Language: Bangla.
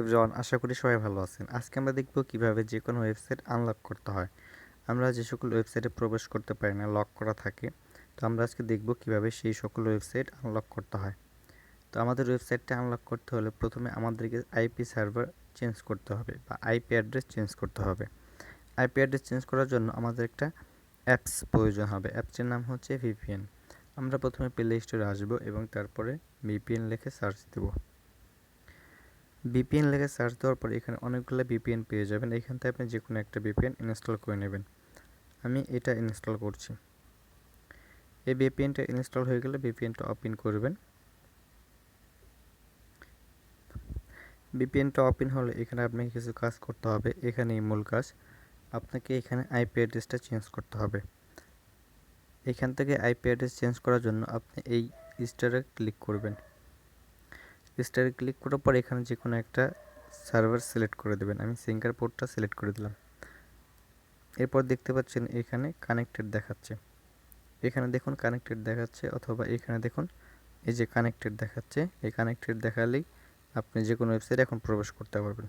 এভরিওয়ান, আশা করি সবাই ভালো আছেন। আজকে আমরা দেখব কিভাবে যে কোনো ওয়েবসাইট আনলক করতে হয়। আমরা যে সকল ওয়েবসাইটে প্রবেশ করতে পারি না, লক করা থাকে, তো আমরা আজকে দেখব কিভাবে সেই সকল ওয়েবসাইট আনলক করতে হয়। তো আমাদের ওয়েবসাইটটা আনলক করতে হলে প্রথমে আমাদেরকে আইপি সার্ভার চেঞ্জ করতে হবে বা আইপি অ্যাড্রেস চেঞ্জ করতে হবে। আইপি অ্যাড্রেস চেঞ্জ করার জন্য আমাদের একটা অ্যাপস প্রয়োজন হবে। অ্যাপসটির নাম হচ্ছে ভিপিএন। আমরা প্রথমে প্লে স্টোরে আসবো এবং তারপরে ভিপিএন লিখে সার্চ দেব। ভিপিএন লিখে সার্চ দেওয়ার পর এখানে অনেকগুলো ভিপিএন পেয়ে যাবেন। এখান থেকে আপনি যে কোনো একটা ভিপিএন ইনস্টল করে নেবেন। আমি এটা ইনস্টল করছি। এই ভিপিএনটা ইনস্টল হয়ে গেলে ভিপিএনটা ওপেন করবেন। ভিপিএনটা ওপেন হলে এখানে আপনাকে কিছু কাজ করতে হবে। এখানেই মূল কাজ, আপনাকে এখানে আইপি অ্যাড্রেসটা চেঞ্জ করতে হবে। এখান থেকে আইপি অ্যাড্রেস চেঞ্জ করার জন্য আপনি এই স্টারে ক্লিক করবেন। স্টারে ক্লিক করার পর এখানে যে কোনো একটা সার্ভার সিলেক্ট করে দেবেন। আমি সিঙ্গাপুরটা সিলেক্ট করে দিলাম। এরপর দেখতে পাচ্ছেন এখানে কানেক্টেড দেখাচ্ছে। এখানে দেখুন কানেক্টেড দেখাচ্ছে, অথবা এখানে দেখুন এই যে কানেক্টেড দেখাচ্ছে। এই কানেক্টেড দেখালেই আপনি যে কোনো ওয়েবসাইটে এখন প্রবেশ করতে পারবেন।